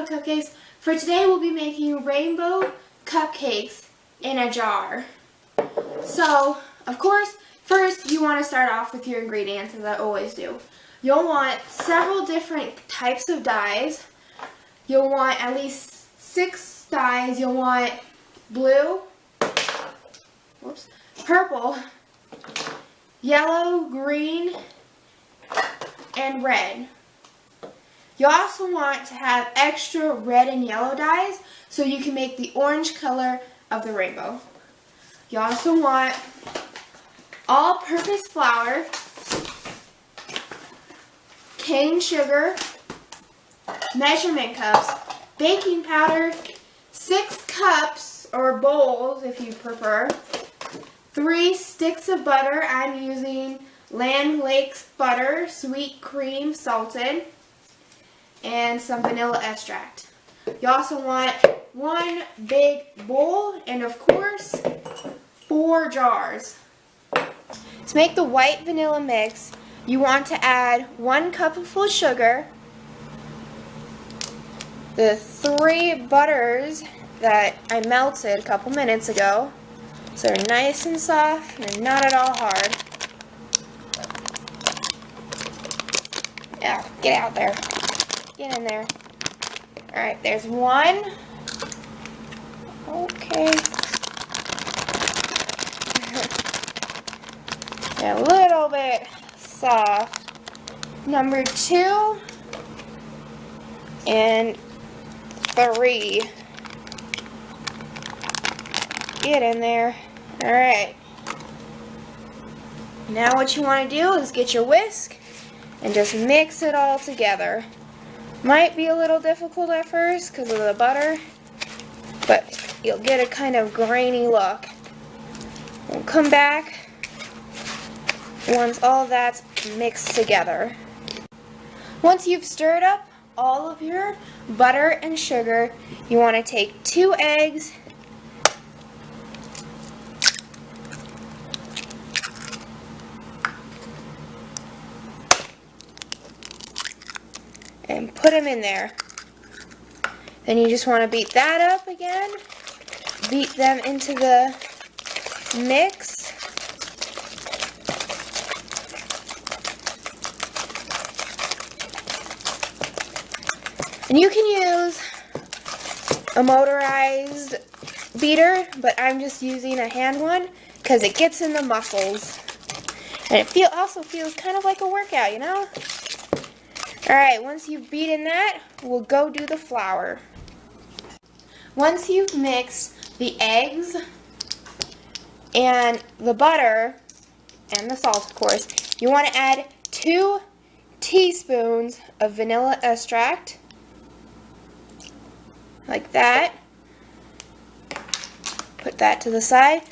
Little Cupcakes. For today we'll be making rainbow cupcakes in a jar. So, of course, first you want to start off with your ingredients, as I always do. You'll want several different types of dyes. You'll want at least 6 dyes. You'll want blue, purple, yellow, green, and red. You also want to have extra red and yellow dyes so you can make the orange color of the rainbow. You also want all-purpose flour, cane sugar, measurement cups, baking powder, 6 cups or bowls if you prefer, 3 sticks of butter. I'm using Land Lakes butter, sweet cream, salted, and some vanilla extract. You also want 1 big bowl and, of course, 4 jars. To make the white vanilla mix, you want to add 1 cup of full sugar, the 3 butters that I melted a couple minutes ago, so they're nice and soft and they're not at all hard. Yeah, get out there. Get in there. Alright, there's 1. Okay. A little bit soft. Number 2 and 3. Get in there. Alright. Now what you want to do is get your whisk and just mix it all together. Might be a little difficult at first because of the butter, but you'll get a kind of grainy look. We'll come back once all that's mixed together. Once you've stirred up all of your butter and sugar, you want to take 2 eggs, and put them in there. Then you just want to beat that up again. Beat them into the mix. And you can use a motorized beater, but I'm just using a hand one because it gets in the muscles. And it also feels kind of like a workout, you know? Alright, once you've beaten that, we'll go do the flour. Once you've mixed the eggs and the butter and the salt, of course, you want to add 2 teaspoons of vanilla extract, like that. Put that to the side,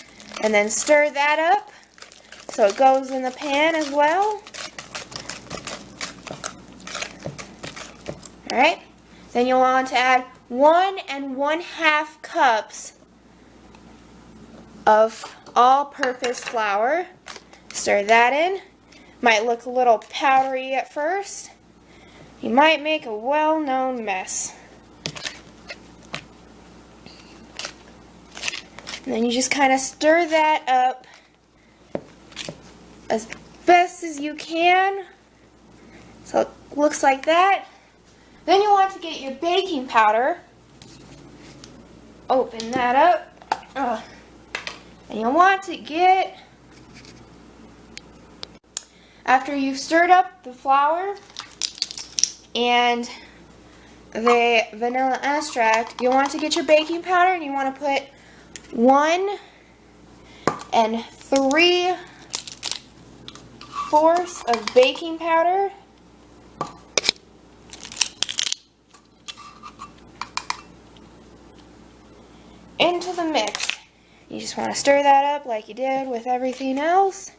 and then stir that up so it goes in the pan as well. Alright, then you'll want to add 1 1/2 cups of all-purpose flour. Stir that in. Might look a little powdery at first. You might make a well-known mess. And then you just kind of stir that up as best as you can. So it looks like that. Then you want to get your baking powder. Open that up. And you'll want to get, after you've stirred up the flour and the vanilla extract, you'll want to get your baking powder and you want to put 1 3/4 of baking powder into the mix. You just want to stir that up like you did with everything else.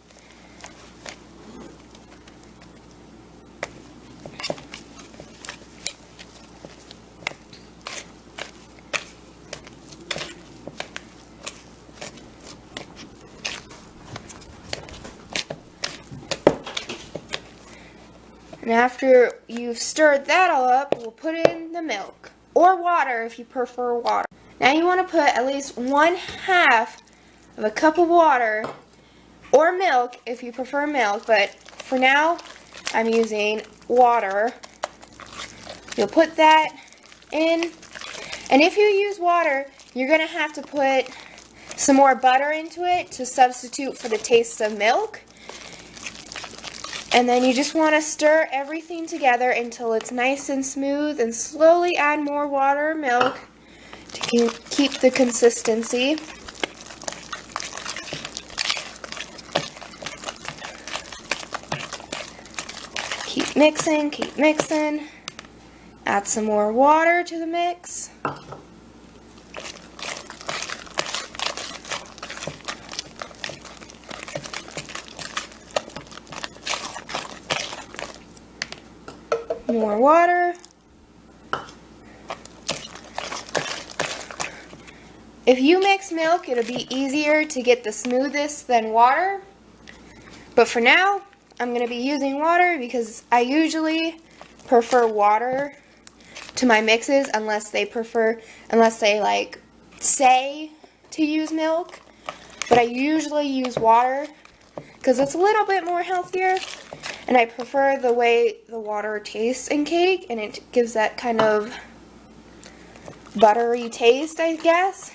And after you've stirred that all up, we'll put in the milk. or water if you prefer water. Now you want to put at least 1/2 of a cup of water or milk if you prefer milk, but for now I'm using water. You'll put that in, and if you use water, you're going to have to put some more butter into it to substitute for the taste of milk. And then you just want to stir everything together until it's nice and smooth, and slowly add more water or milk to keep the consistency. Keep mixing, keep mixing. Add some more water to the mix. More water. If you mix milk, it'll be easier to get the smoothest than water. But for now, I'm going to be using water because I usually prefer water to my mixes unless they like say to use milk. But I usually use water because it's a little bit more healthier, and I prefer the way the water tastes in cake, and it gives that kind of buttery taste, I guess.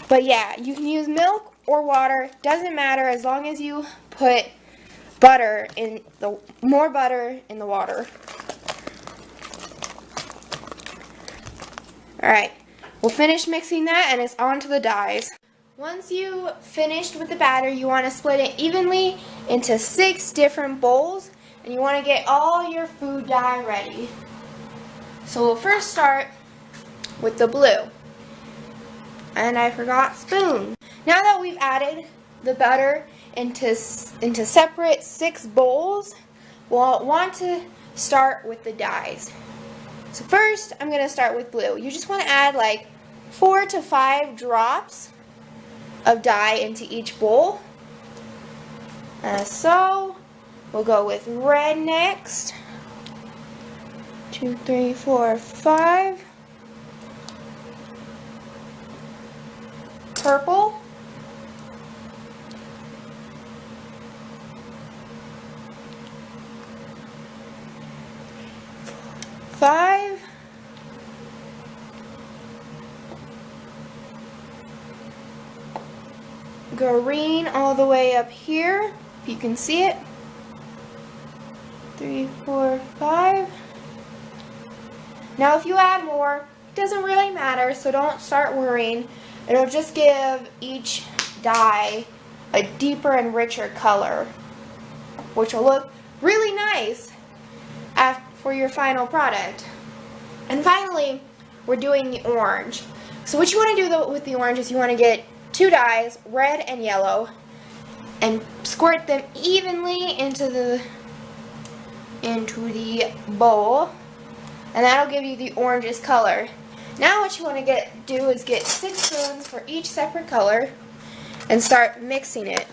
But yeah, you can use milk or water, doesn't matter, as long as you put more butter in the water. Alright, we'll finish mixing that, and it's on to the dyes. Once you finished with the batter, you want to split it evenly into 6 different bowls, and you want to get all your food dye ready. So we'll first start with the blue. And I forgot spoon. Now that we've added the butter into separate 6 bowls, we'll want to start with the dyes. So first, I'm going to start with blue. You just want to add like 4 to 5 drops of dye into each bowl. So, we'll go with red next. 2, 3, 4, 5. Purple. Five. Green all the way up here, if you can see it. 3, 4, 5. Now if you add more, it doesn't really matter, so don't start worrying. It'll just give each dye a deeper and richer color, which will look really nice for your final product. And finally, we're doing the orange. So what you want to do with the orange is you want to get 2 dyes, red and yellow, and squirt them evenly into the bowl, and that'll give you the orange's color. Now what you want to do is get 6 spoons for each separate color and start mixing it.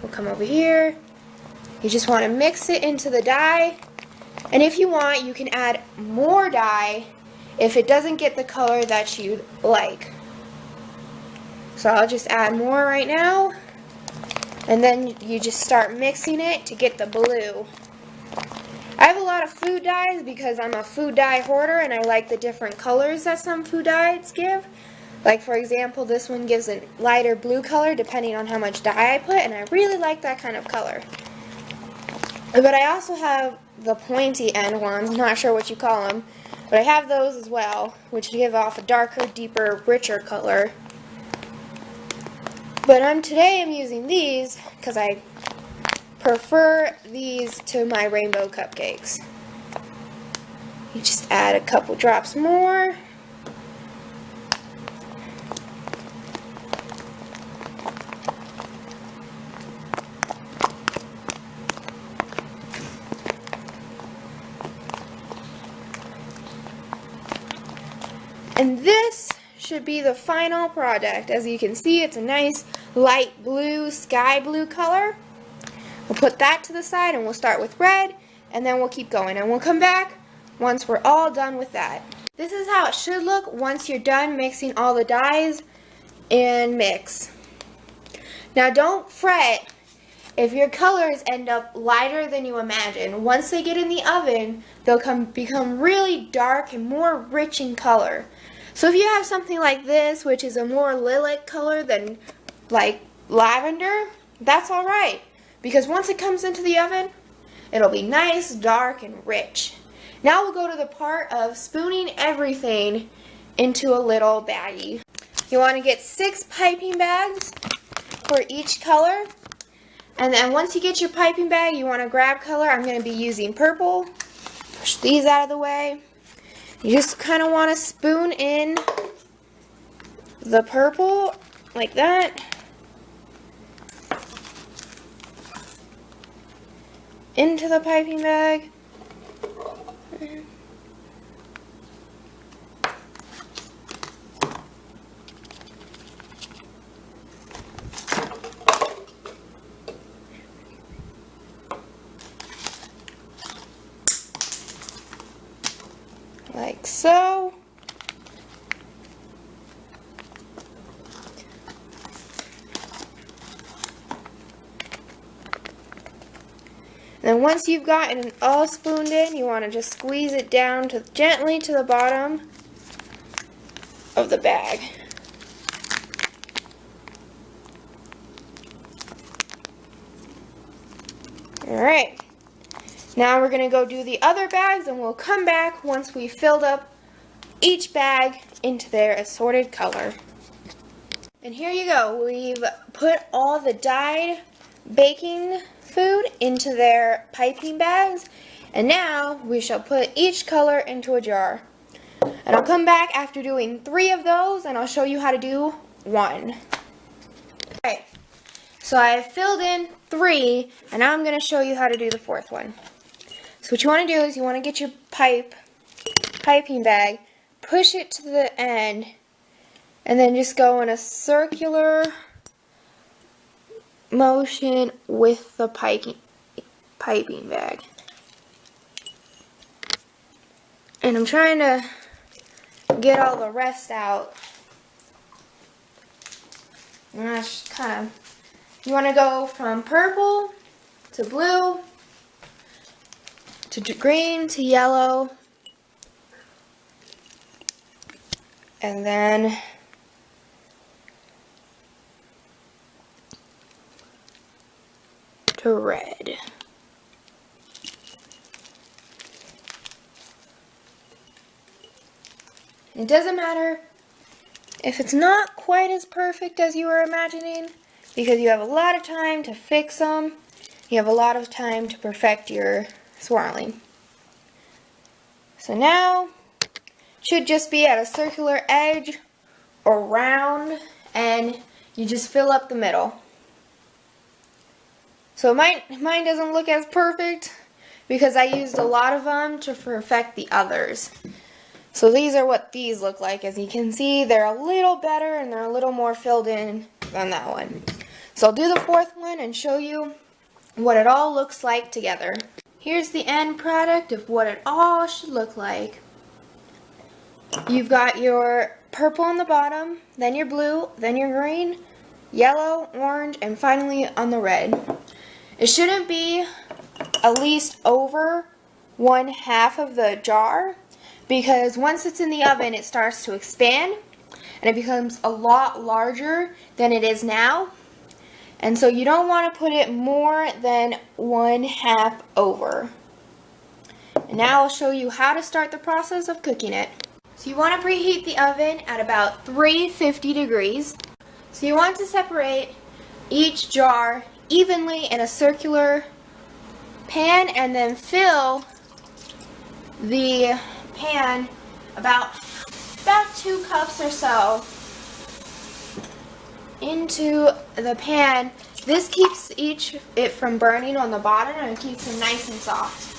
We'll come over here. You just want to mix it into the dye, and if you want, you can add more dye if it doesn't get the color that you'd like. So I'll just add more right now, and then you just start mixing it to get the blue. I have a lot of food dyes because I'm a food dye hoarder, and I like the different colors that some food dyes give. Like for example, this one gives a lighter blue color depending on how much dye I put, and I really like that kind of color. But I also have the pointy end ones, I'm not sure what you call them, but I have those as well, which give off a darker, deeper, richer color. But today I'm using these because I prefer these to my rainbow cupcakes. You just add a couple drops more. And this should be the final product. As you can see, it's a nice light blue, sky blue color. We'll put that to the side, and we'll start with red, and then we'll keep going. And we'll come back once we're all done with that. This is how it should look once you're done mixing all the dyes and mix. Now don't fret if your colors end up lighter than you imagine. Once they get in the oven, they'll become really dark and more rich in color. So if you have something like this, which is a more lilac color than like lavender, that's alright. Because once it comes into the oven, it'll be nice, dark, and rich. Now we'll go to the part of spooning everything into a little baggie. You want to get 6 piping bags for each color. And then once you get your piping bag, you want to grab color. I'm going to be using purple. Push these out of the way. You just kind of want to spoon in the purple like that. Into the piping bag. Like so. And then once you've gotten it all spooned in, you want to just squeeze it down gently to the bottom of the bag. Alright. Now we're going to go do the other bags, and we'll come back once we've filled up each bag into their assorted color. And here you go. We've put all the dyed baking food into their piping bags, and now we shall put each color into a jar. And I'll come back after doing 3 of those, and I'll show you how to do 1. Alright, so I filled in 3, and now I'm going to show you how to do the 4th one. So what you want to do is you want to get your piping bag, push it to the end, and then just go in a circular motion with the piping bag. And I'm trying to get all the rest out. And that's kind of, you want to go from purple to blue to green to yellow, and then to red. It doesn't matter if it's not quite as perfect as you were imagining, because you have a lot of time to fix them. You have a lot of time to perfect your swirling. So now should just be at a circular edge or round, and you just fill up the middle. So mine doesn't look as perfect because I used a lot of them to perfect the others. So these are what these look like. As you can see, they're a little better and they're a little more filled in than that one. So I'll do the 4th one and show you what it all looks like together. Here's the end product of what it all should look like. You've got your purple on the bottom, then your blue, then your green, yellow, orange, and finally on the red. It shouldn't be at least over 1/2 of the jar, because once it's in the oven it starts to expand and it becomes a lot larger than it is now. And so you don't want to put it more than 1/2 over. And now I'll show you how to start the process of cooking it. So you want to preheat the oven at about 350 degrees. So you want to separate each jar evenly in a circular pan, and then fill the pan about 2 cups or so into the pan. This keeps it from burning on the bottom, and it keeps it nice and soft.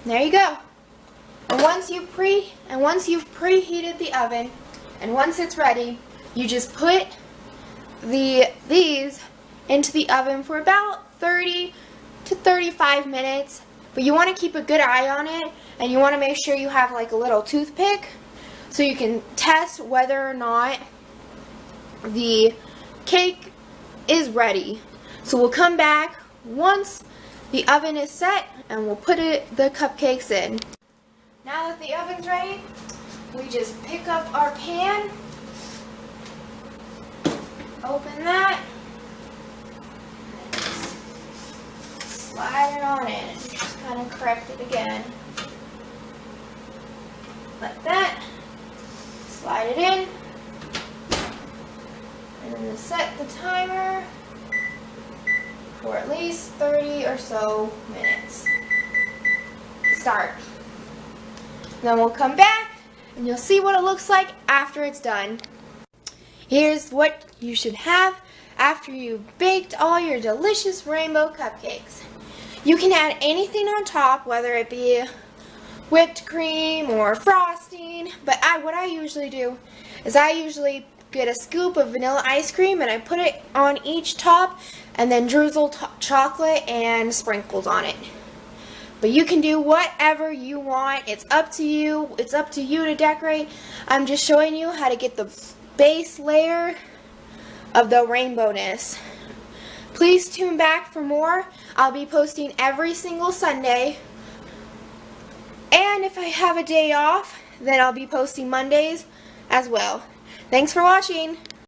There you go. And once you've preheated the oven, and once it's ready, you just put these into the oven for about 30 35 minutes, but you want to keep a good eye on it, and you want to make sure you have like a little toothpick so you can test whether or not the cake is ready. So we'll come back once the oven is set and we'll put the cupcakes in. Now that the oven's ready, we just pick up our pan, open that, and slide it on in. Just kind of correct it again. Like that. Slide it in. And then set the timer for at least 30 or so minutes. Start. Then we'll come back and you'll see what it looks like after it's done. Here's what you should have after you've baked all your delicious rainbow cupcakes. You can add anything on top, whether it be whipped cream or frosting, but what I usually do is I usually get a scoop of vanilla ice cream and I put it on each top and then drizzle chocolate and sprinkles on it. But you can do whatever you want. It's up to you. It's up to you to decorate. I'm just showing you how to get the base layer of the rainbowness. Please tune back for more. I'll be posting every single Sunday. And if I have a day off, then I'll be posting Mondays as well. Thanks for watching.